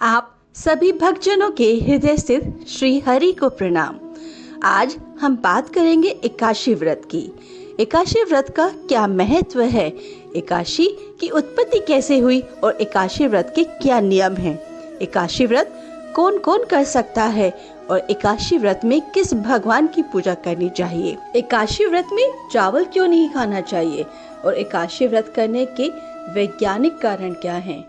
आप सभी भक्तजनों के हृदय से श्री हरि को प्रणाम। आज हम बात करेंगे एकादशी व्रत की। एकादशी व्रत का क्या महत्व है, एकादशी की उत्पत्ति कैसे हुई और एकादशी व्रत के क्या नियम हैं। एकादशी व्रत कौन कौन कर सकता है और एकादशी व्रत में किस भगवान की पूजा करनी चाहिए। एकादशी व्रत में चावल क्यों नहीं खाना चाहिए और एकादशी व्रत करने के वैज्ञानिक कारण क्या हैं।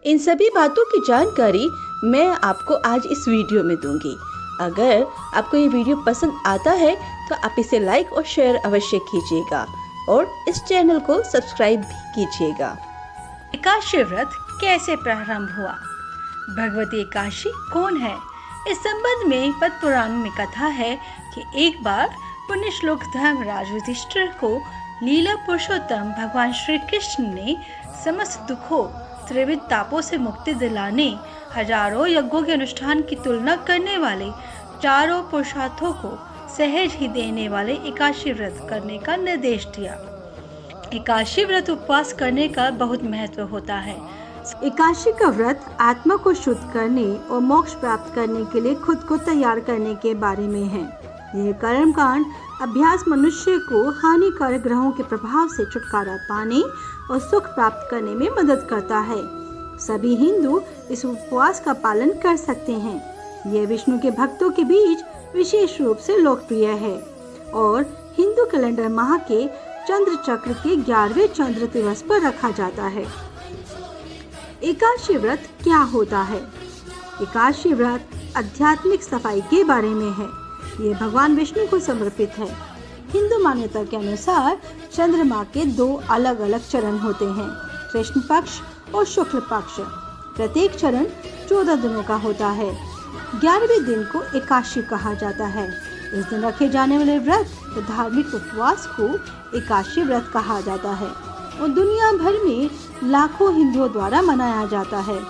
इन सभी बातों की जानकारी मैं आपको आज इस वीडियो में दूंगी। अगर आपको ये वीडियो पसंद आता है तो आप इसे लाइक और शेयर अवश्य कीजिएगा और इस चैनल को सब्सक्राइब भी कीजिएगा। एकादशी व्रत कैसे प्रारंभ हुआ, भगवती एकादशी कौन है। इस संबंध में पद्म पुराण में कथा है कि एक बार पुण्य श्लोक धर्मराज युधिष्ठिर को लीला पुरुषोत्तम भगवान श्री कृष्ण ने समस्त दुखों त्रिविध तापों से मुक्ति दिलाने हजारों यज्ञों के अनुष्ठान की तुलना करने वाले चारों पुरुषार्थों को सहज ही देने वाले एकादशी व्रत करने का निर्देश दिया। एकादशी व्रत उपवास करने का बहुत महत्व होता है। एकादशी का व्रत आत्मा को शुद्ध करने और मोक्ष प्राप्त करने के लिए खुद को तैयार करने के बारे में है। यह कर्मकांड अभ्यास मनुष्य को हानिकारक ग्रहों के प्रभाव से छुटकारा पाने और सुख प्राप्त करने में मदद करता है। सभी हिंदू इस उपवास का पालन कर सकते हैं। यह विष्णु के भक्तों के बीच विशेष रूप से लोकप्रिय है और हिंदू कैलेंडर माह के चंद्र चक्र के 11वें चंद्र दिवस पर रखा जाता है। एकादशी व्रत क्या होता है। एकादशी व्रत आध्यात्मिक सफाई के बारे में है। ये भगवान विष्णु को समर्पित है। हिंदू मान्यता के अनुसार चंद्रमा के 2 अलग अलग चरण होते हैं, कृष्ण पक्ष और शुक्ल पक्ष। प्रत्येक चरण 14 दिनों का होता है। 11वें दिन को एकादशी कहा जाता है। इस दिन रखे जाने वाले व्रत और धार्मिक उपवास को एकादशी व्रत कहा जाता है और दुनिया भर में लाखों हिंदुओं द्वारा मनाया जाता है।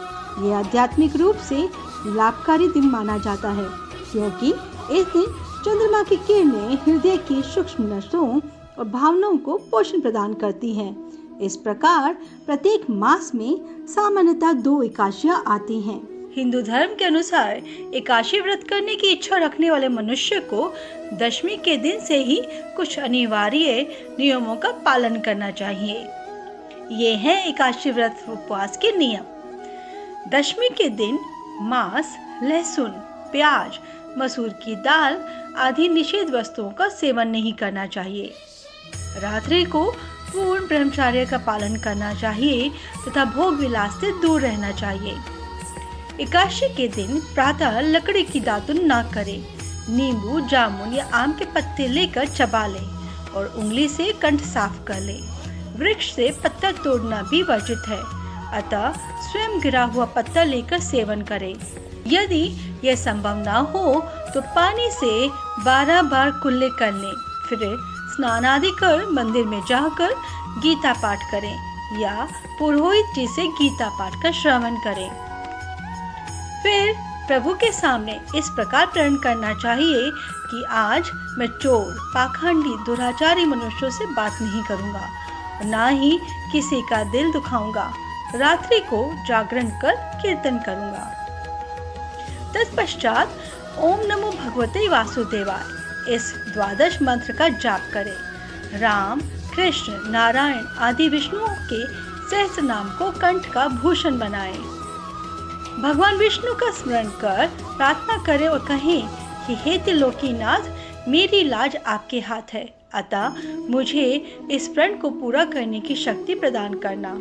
यह आध्यात्मिक रूप से लाभकारी दिन माना जाता है क्योंकि इस दिन चंद्रमा की किरणें हृदय की सूक्ष्म नसों और भावनाओं को पोषण प्रदान करती हैं। इस प्रकार प्रत्येक मास में सामान्यतः 2 एकादशियां आती हैं। हिंदू धर्म के अनुसार एकादशी व्रत करने की इच्छा रखने वाले मनुष्य को दशमी के दिन से ही कुछ अनिवार्य नियमों का पालन करना चाहिए। ये हैं एकादशी व्रत उपवास के नियम। दशमी के दिन मांस, लहसुन, प्याज, मसूर की दाल आदि निषेध वस्तुओं का सेवन नहीं करना चाहिए। रात्रि को पूर्ण ब्रह्मचर्य का पालन करना चाहिए तथा भोग विलास से दूर रहना चाहिए। एकादशी के दिन प्रातः लकड़ी की दातुन न करें। नींबू, जामुन या आम के पत्ते लेकर चबा लें और उंगली से कंठ साफ कर लें। वृक्ष से पत्ता तोड़ना भी वर्जित है, अतः स्वयं गिरा हुआ पत्ता लेकर सेवन करें। यदि यह संभव ना हो तो पानी से 12 बार कुल्ले कर लें, फिर स्नान आदि कर मंदिर में जाकर गीता पाठ करें या पुरोहित जी से गीता पाठ का श्रवण करें। फिर प्रभु के सामने इस प्रकार प्रण करना चाहिए कि आज मैं चोर, पाखंडी, दुराचारी मनुष्यों से बात नहीं करूंगा, ना ही किसी का दिल दुखाऊंगा। रात्रि को जागरण कर कीर्तन करूंगा। तत्पश्चात ओम नमो भगवते वासुदेवाय इस द्वादश मंत्र का जाप करें। राम, कृष्ण, नारायण आदि विष्णुओं के सहस्त्र नाम को कंठ का भूषण बनाएं। भगवान विष्णु का स्मरण कर प्रार्थना करें और कहें कि हे त्रिलोकीनाथ, मेरी लाज आपके हाथ है, अतः मुझे इस प्रण को पूरा करने की शक्ति प्रदान करना।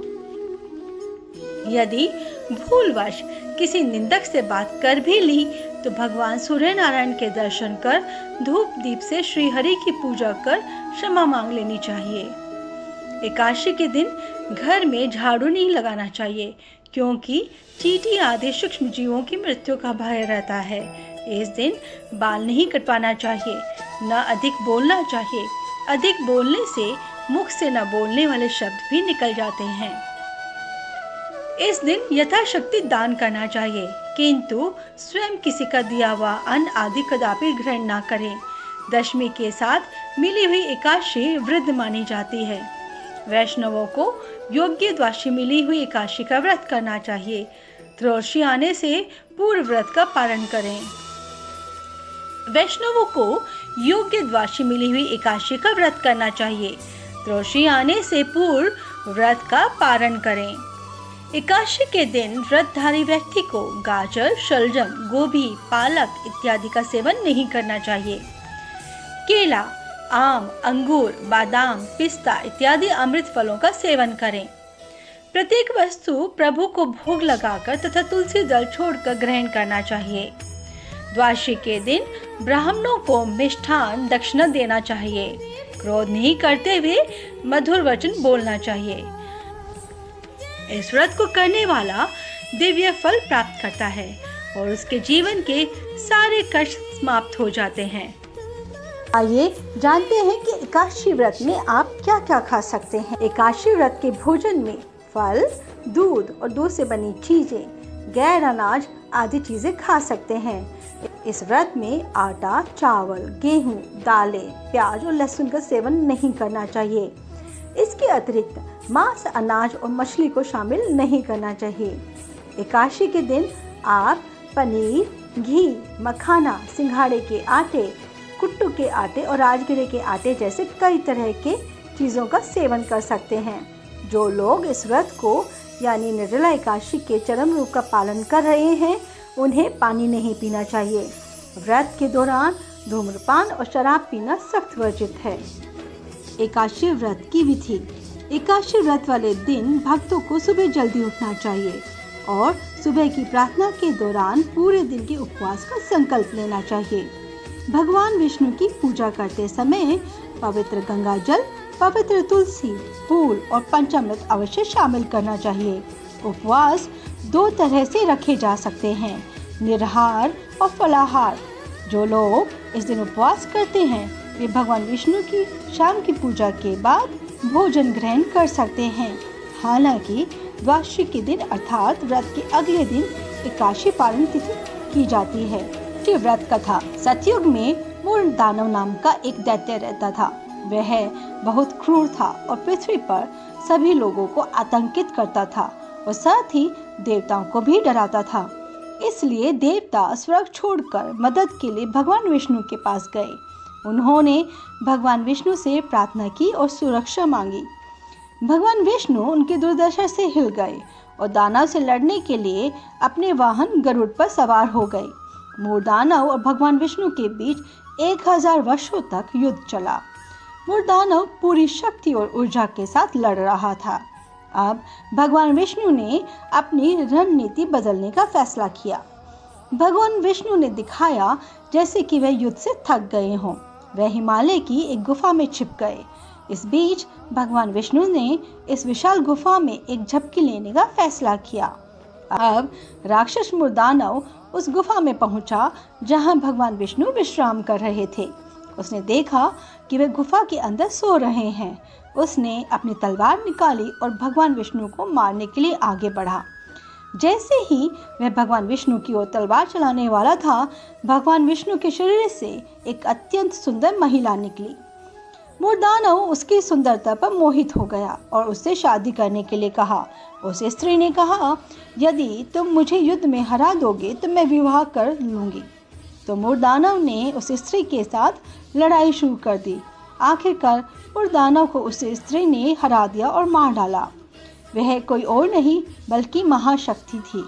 यदि भूलवश किसी निंदक से बात कर भी ली तो भगवान सूर्य नारायण के दर्शन कर धूप दीप से श्री हरि की पूजा कर क्षमा मांग लेनी चाहिए। एकादशी के दिन घर में झाड़ू नहीं लगाना चाहिए क्योंकि चींटी आदि सूक्ष्म जीवों की मृत्यु का भय रहता है। इस दिन बाल नहीं कटवाना चाहिए, न अधिक बोलना चाहिए। अधिक बोलने से मुख से न बोलने वाले शब्द भी निकल जाते हैं। इस दिन यथाशक्ति दान करना चाहिए किंतु स्वयं किसी का दिया हुआ अन्न आदि कदापि ग्रहण न करें। दशमी के साथ मिली हुई एकादशी वृद्ध मानी जाती है। वैष्णवों को योग्य द्वादशी मिली हुई एकादशी का व्रत करना चाहिए। त्रयोदशी आने से पूर्व व्रत का पालन करें। वैष्णवों को योग्य द्वादशी मिली हुई एकादशी का व्रत करना चाहिए। त्रयोदशी आने से पूर्व व्रत का पालन करें। एकादशी के दिन व्रतधारी व्यक्ति को गाजर, शलजम, गोभी, पालक इत्यादि का सेवन नहीं करना चाहिए। केला, आम, अंगूर, बादाम, पिस्ता इत्यादि अमृत फलों का सेवन करें। प्रत्येक वस्तु प्रभु को भोग लगाकर तथा तुलसी दल छोड़कर ग्रहण करना चाहिए। द्वादशी के दिन ब्राह्मणों को मिष्ठान दक्षिणा देना चाहिए। क्रोध नहीं करते हुए मधुर वचन बोलना चाहिए। इस व्रत को करने वाला दिव्य फल प्राप्त करता है और उसके जीवन के सारे कष्ट समाप्त हो जाते हैं। आइए जानते हैं कि एकादशी व्रत में आप क्या क्या खा सकते हैं। एकादशी व्रत के भोजन में फल, दूध और दूध से बनी चीजें, गैर अनाज आदि चीजें खा सकते हैं। इस व्रत में आटा, चावल, गेहूं, दालें, प्याज और लहसुन का सेवन नहीं करना चाहिए। इसके अतिरिक्त मांस, अनाज और मछली को शामिल नहीं करना चाहिए। एकादशी के दिन आप पनीर, घी, मखाना, सिंघाड़े के आटे, कुट्टू के आटे और राजगिरे के आटे जैसे कई तरह के चीज़ों का सेवन कर सकते हैं। जो लोग इस व्रत को यानी निर्जला एकादशी के चरम रूप का पालन कर रहे हैं, उन्हें पानी नहीं पीना चाहिए। व्रत के दौरान धूम्रपान और शराब पीना सख्त वर्जित है। एकादशी व्रत की विधि। एकादशी व्रत वाले दिन भक्तों को सुबह जल्दी उठना चाहिए और सुबह की प्रार्थना के दौरान पूरे दिन के उपवास का संकल्प लेना चाहिए। भगवान विष्णु की पूजा करते समय पवित्र गंगा जल, पवित्र तुलसी, फूल और पंचामृत अवश्य शामिल करना चाहिए। उपवास दो तरह से रखे जा सकते हैं, निराहार और फलाहार। जो लोग इस दिन उपवास करते हैं वे भगवान विष्णु की शाम की पूजा के बाद भोजन ग्रहण कर सकते हैं। हालांकि द्वादशी के दिन अर्थात व्रत के अगले दिन एकादशी पालन तिथि की जाती है। व्रत कथा। सतयुग में मूल दानव नाम का एक दैत्य रहता था। वह बहुत क्रूर था और पृथ्वी पर सभी लोगों को आतंकित करता था और साथ ही देवताओं को भी डराता था। इसलिए देवता स्वर्ग छोड़कर मदद के लिए भगवान विष्णु के पास गए। उन्होंने भगवान विष्णु से प्रार्थना की और सुरक्षा मांगी। भगवान विष्णु उनकी दुर्दशा से हिल गए और दानव से लड़ने के लिए अपने वाहन गरुड़ पर सवार हो गए। मूर्दानव और भगवान विष्णु के बीच 1000 वर्षों तक युद्ध चला। मूर्दानव पूरी शक्ति और ऊर्जा के साथ लड़ रहा था। अब भगवान विष्णु ने अपनी रणनीति बदलने का फैसला किया। भगवान विष्णु ने दिखाया जैसे कि वह युद्ध से थक गए हों। वह हिमालय की एक गुफा में छिप गए। इस बीच भगवान विष्णु ने इस विशाल गुफा में एक झपकी लेने का फैसला किया। अब राक्षस मूर्दानव उस गुफा में पहुंचा जहां भगवान विष्णु विश्राम कर रहे थे। उसने देखा कि वे गुफा के अंदर सो रहे हैं। उसने अपनी तलवार निकाली और भगवान विष्णु को मारने के लिए आगे बढ़ा। जैसे ही वह भगवान विष्णु की ओर तलवार चलाने वाला था, भगवान विष्णु के शरीर से एक अत्यंत सुंदर महिला निकली। मूर्दानव उसकी सुंदरता पर मोहित हो गया और उससे शादी करने के लिए कहा। उस स्त्री ने कहा, यदि तुम मुझे युद्ध में हरा दोगे तो मैं विवाह कर लूंगी। तो मूर्दानव ने उस स्त्री के साथ लड़ाई शुरू कर दी। आखिरकार मूर्दानव को उस स्त्री ने हरा दिया और मार डाला। वह कोई और नहीं बल्कि महाशक्ति थी।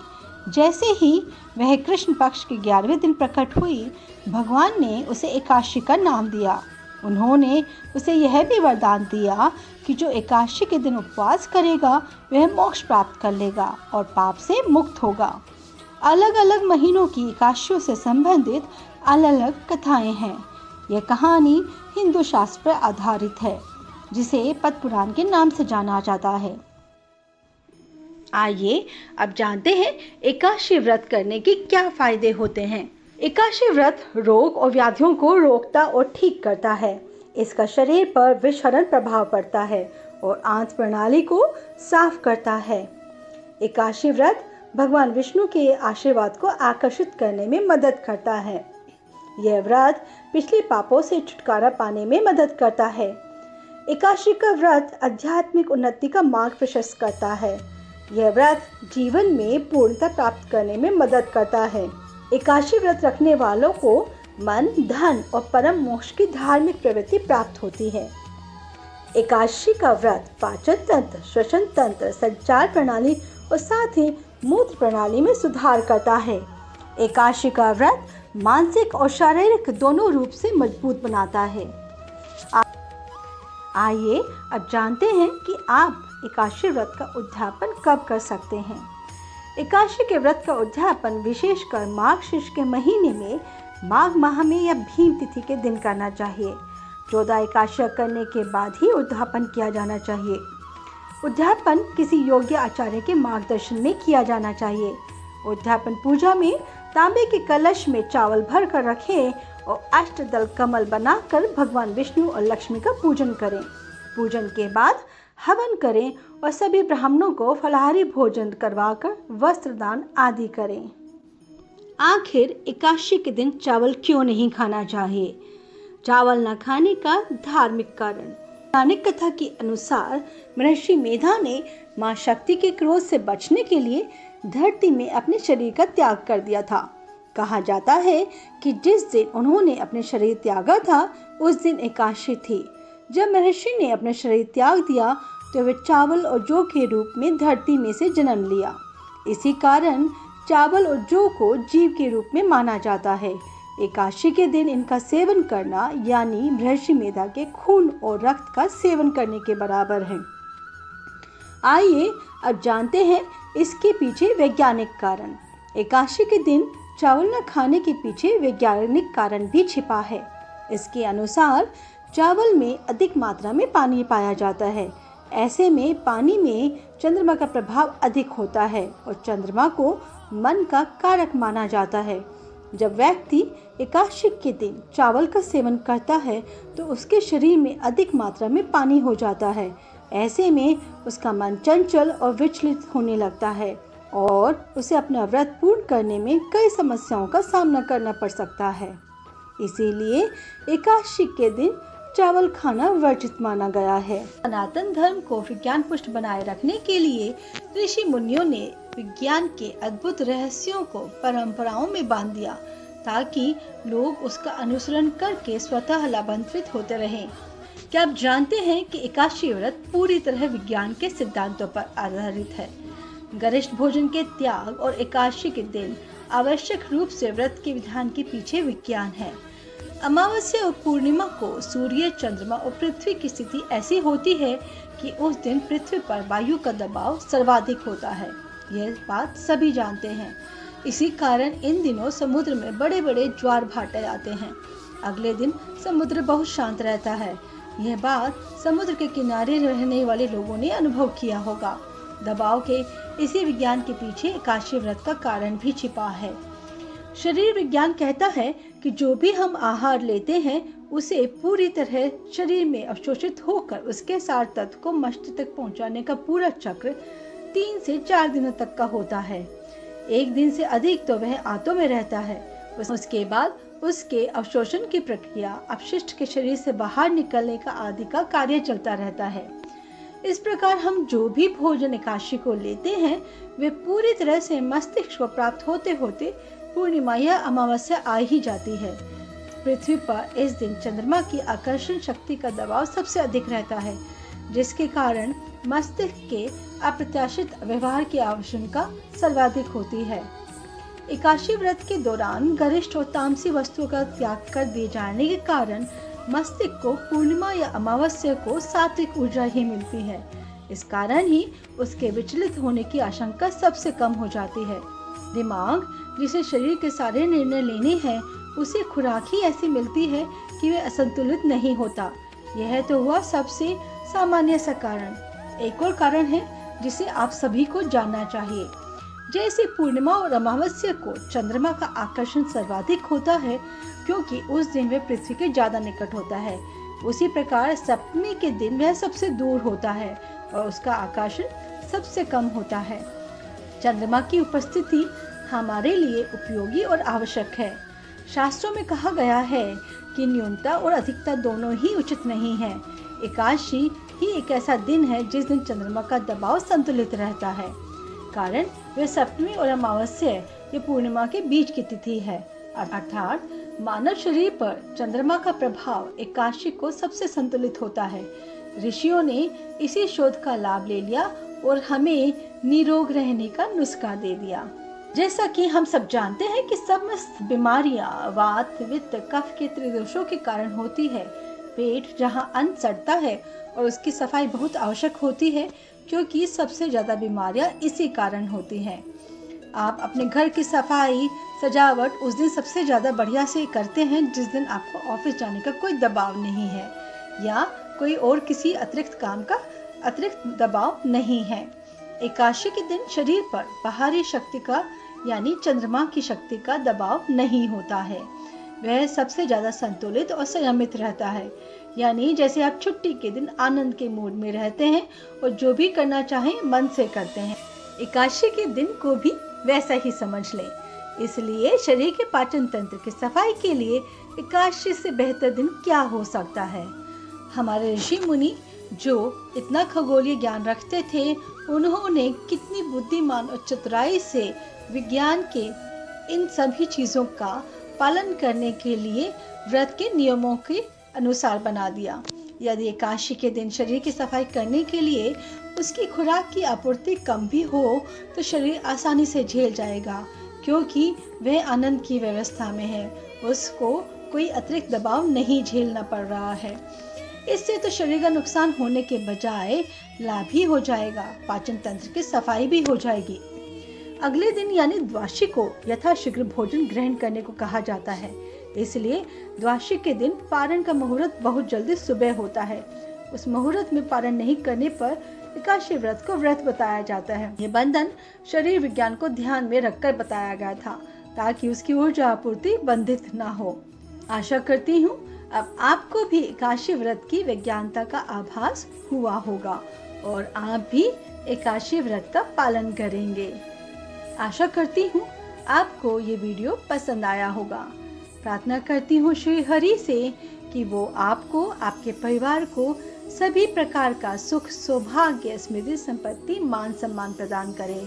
जैसे ही वह कृष्ण पक्ष के 11वें दिन प्रकट हुई, भगवान ने उसे एकादशी का नाम दिया। उन्होंने उसे यह भी वरदान दिया कि जो एकादशी के दिन उपवास करेगा वह मोक्ष प्राप्त कर लेगा और पाप से मुक्त होगा। अलग अलग महीनों की एकादशियों से संबंधित अलग अलग कथाएं हैं। यह कहानी हिंदू शास्त्र पर आधारित है, जिसे पद्म पुराण के नाम से जाना जाता है। आइए अब जानते हैं एकादशी व्रत करने के क्या फायदे होते हैं। एकादशी व्रत रोग और व्याधियों को रोकता और ठीक करता है। इसका शरीर पर विषहरण प्रभाव पड़ता है और आंत प्रणाली को साफ करता है। एकादशी व्रत भगवान विष्णु के आशीर्वाद को आकर्षित करने में मदद करता है। यह व्रत पिछले पापों से छुटकारा पाने में मदद करता है। एकादशी का व्रत आध्यात्मिक उन्नति का मार्ग प्रशस्त करता है। यह व्रत जीवन में पूर्णता प्राप्त करने में मदद करता है। एकादशी व्रत रखने वालों को मन, धन और परम मोक्ष की धार्मिक प्रवृत्ति प्राप्त होती है। एकादशी का व्रत पाचन तंत्र, श्वसन तंत्र, संचार प्रणाली और साथ ही मूत्र प्रणाली में सुधार करता है। एकादशी का व्रत मानसिक और शारीरिक दोनों रूप से मजबूत बनाता है। आइए अब जानते हैं कि आप एकादशी व्रत का उद्यापन कब कर सकते हैं। एकादशी के व्रत का उद्यापन विशेषकर माघ शीर्ष के महीने में माघ माह में या भीम तिथि के दिन करना चाहिए। 14 एकादशियां करने के बाद ही उद्यापन किया जाना चाहिए। उद्यापन किसी योग्य आचार्य के मार्गदर्शन में किया जाना चाहिए। उद्यापन पूजा में तांबे के कलश में चावल भर कर रखें और अष्टदल कमल बनाकर भगवान विष्णु और लक्ष्मी का पूजन करें। पूजन के बाद हवन करें और सभी ब्राह्मणों को फलाहारी भोजन करवाकर वस्त्र दान आदि करें। आखिर एकादशी के दिन चावल क्यों नहीं खाना चाहिए? चावल न खाने का धार्मिक कारण। पौराणिक कथा के अनुसार महर्षि मेधा ने मां शक्ति के क्रोध से बचने के लिए धरती में अपने शरीर का त्याग कर दिया था। कहा जाता है कि जिस दिन उन्होंने अपने शरीर त्यागा था उस दिन एकादशी थी। जब महर्षि ने अपना शरीर त्याग दिया तो वे चावल और जौ के रूप में धरती में से जन्म लिया। इसी कारण चावल और जौ को जीव के रूप में माना जाता है। एकादशी के दिन इनका सेवन करना यानी महर्षि मेधा के खून और रक्त का सेवन करने के बराबर है। आइए अब जानते हैं इसके पीछे वैज्ञानिक कारण। एकादशी के दिन चावल न खाने के पीछे वैज्ञानिक कारण भी छिपा है। इसके अनुसार चावल में अधिक मात्रा में पानी पाया जाता है। ऐसे में पानी में चंद्रमा का प्रभाव अधिक होता है और चंद्रमा को मन का कारक माना जाता है। जब व्यक्ति एकादशी के दिन चावल का सेवन करता है तो उसके शरीर में अधिक मात्रा में पानी हो जाता है। ऐसे में उसका मन चंचल और विचलित होने लगता है और उसे अपना व्रत पूर्ण करने में कई समस्याओं का सामना करना पड़ सकता है। इसीलिए एकादशी के दिन चावल खाना वर्जित माना गया है। सनातन धर्म को विज्ञान पुष्ट बनाए रखने के लिए ऋषि मुनियों ने विज्ञान के अद्भुत रहस्यों को परंपराओं में बांध दिया ताकि लोग उसका अनुसरण करके स्वतः लाभान्वित होते रहें। क्या आप जानते हैं कि एकादशी व्रत पूरी तरह विज्ञान के सिद्धांतों पर आधारित है। गरिष्ठ भोजन के त्याग और एकादशी के दिन आवश्यक रूप से व्रत के विधान के पीछे विज्ञान है। अमावस्या और पूर्णिमा को सूर्य, चंद्रमा और पृथ्वी की स्थिति ऐसी होती है कि उस दिन पृथ्वी पर वायु का दबाव सर्वाधिक होता है। यह बात सभी जानते हैं। इसी कारण इन दिनों समुद्र में बड़े बड़े ज्वार भाटे आते हैं। अगले दिन समुद्र बहुत शांत रहता है। यह बात समुद्र के किनारे रहने वाले लोगों ने अनुभव किया होगा। दबाव के इसी विज्ञान के पीछे एकादशी व्रत का कारण भी छिपा है। शरीर विज्ञान कहता है कि जो भी हम आहार लेते हैं उसे पूरी तरह शरीर में अवशोषित होकर उसके सार तत्व को मस्तिष्क तक पहुंचाने का पूरा चक्र 3 से 4 दिनों तक का होता है। 1 दिन से अधिक तो वह आंतों में रहता है। उसके बाद उसके अवशोषण की प्रक्रिया अपशिष्ट के शरीर से बाहर निकलने का आदि का कार्य चलता रहता है। इस प्रकार हम जो भी भोजन एकादशी को लेते हैं वे पूरी तरह से मस्तिष्क को प्राप्त होते होते पूर्णिमा या अमावस्या आ ही जाती है। पृथ्वी पर इस दिन चंद्रमा की आकर्षण शक्ति का दबाव सबसे अधिक रहता है, जिसके कारण मस्तिष्क के अप्रत्याशित व्यवहार की आशंका सर्वाधिक होती है। एकादशी व्रत के दौरान गरिष्ठ और तामसी वस्तुओं का त्याग कर दिए जाने के कारण मस्तिष्क को पूर्णिमा या अमावस्या को सात्विक ऊर्जा ही मिलती है। इस कारण ही उसके विचलित होने की आशंका सबसे कम हो जाती है। दिमाग जिसे शरीर के सारे निर्णय लेने हैं उसे खुराक ही ऐसी मिलती है कि वह असंतुलित नहीं होता। यह तो हुआ सबसे सामान्य सा कारण। एक और कारण है जिसे आप सभी को जानना चाहिए। जैसे पूर्णिमा और अमावस्या को चंद्रमा का आकर्षण सर्वाधिक होता है क्योंकि उस दिन वह पृथ्वी के ज्यादा निकट होता है, उसी प्रकार सप्तमी के दिन वह सबसे दूर होता है और उसका आकर्षण सबसे कम होता है। चंद्रमा की उपस्थिति हमारे लिए उपयोगी और आवश्यक है। शास्त्रों में कहा गया है कि न्यूनता और अधिकता दोनों ही उचित नहीं है। एकादशी ही एक ऐसा दिन है जिस दिन चंद्रमा का दबाव संतुलित रहता है। कारण वे सप्तमी और अमावस्या या पूर्णिमा के बीच की तिथि है, अर्थात मानव शरीर पर चंद्रमा का प्रभाव एकादशी को सबसे संतुलित होता है। ऋषियों ने इसी शोध का लाभ ले लिया और हमें निरोग रहने का नुस्खा दे दिया। जैसा कि हम सब जानते हैं कि समस्त बीमारियां वात, पित्त, कफ के त्रिदोषों के कारण होती है। पेट जहां अन्न सड़ता है और उसकी सफाई बहुत आवश्यक होती है, क्योंकि सबसे ज्यादा बीमारियां इसी कारण होती हैं। आप अपने घर की सफाई सजावट उस दिन सबसे ज्यादा बढ़िया से करते हैं जिस दिन आपको ऑफिस जाने का कोई दबाव नहीं है या कोई और किसी अतिरिक्त काम का अतिरिक्त दबाव नहीं है। एकादशी के दिन शरीर पर बाहरी शक्ति का यानी चंद्रमा की शक्ति का दबाव नहीं होता है। वह सबसे ज्यादा संतुलित और संयमित रहता है। यानी जैसे आप छुट्टी के दिन आनंद के मूड में रहते हैं और जो भी करना चाहें मन से करते हैं, एकादशी के दिन को भी वैसा ही समझ लें। इसलिए शरीर के पाचन तंत्र की सफाई के लिए एकादशी से बेहतर दिन क्या हो सकता है। हमारे ऋषि मुनि जो इतना खगोलीय ज्ञान रखते थे, उन्होंने कितनी बुद्धिमान और चतुराई से विज्ञान के इन सभी चीजों का पालन करने के लिए व्रत के नियमों के अनुसार बना दिया। यदि एकादशी के दिन शरीर की सफाई करने के लिए उसकी खुराक की आपूर्ति कम भी हो तो शरीर आसानी से झेल जाएगा, क्योंकि वह आनंद की व्यवस्था में है। उसको कोई अतिरिक्त दबाव नहीं झेलना पड़ रहा है। इससे तो शरीर का नुकसान होने के बजाय लाभ ही हो जाएगा। पाचन तंत्र की सफाई भी हो जाएगी। अगले दिन यानी द्वादशी को यथाशीघ्र भोजन ग्रहण करने को कहा जाता है। इसलिए द्वादशी के दिन पारण का मुहूर्त बहुत जल्दी सुबह होता है। उस मुहूर्त में पारण नहीं करने पर एकादशी व्रत को व्रत बताया जाता है। ये बंधन शरीर विज्ञान को ध्यान में रखकर बताया गया था ताकि उसकी ऊर्जा आपूर्ति बंधित न हो। आशा करती हूँ अब आपको भी एकादशी व्रत की वैज्ञानिकता का आभास हुआ होगा और आप भी एकादशी व्रत का पालन करेंगे। आशा करती हूँ आपको ये वीडियो पसंद आया होगा। प्रार्थना करती हूँ श्री हरि से कि वो आपको, आपके परिवार को सभी प्रकार का सुख, सौभाग्य, समृद्धि, संपत्ति, मान सम्मान प्रदान करे।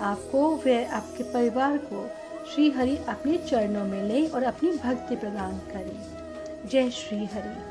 आपको व आपके परिवार को श्री हरि अपने चरणों में ले और अपनी भक्ति प्रदान करे। जय श्री हरि।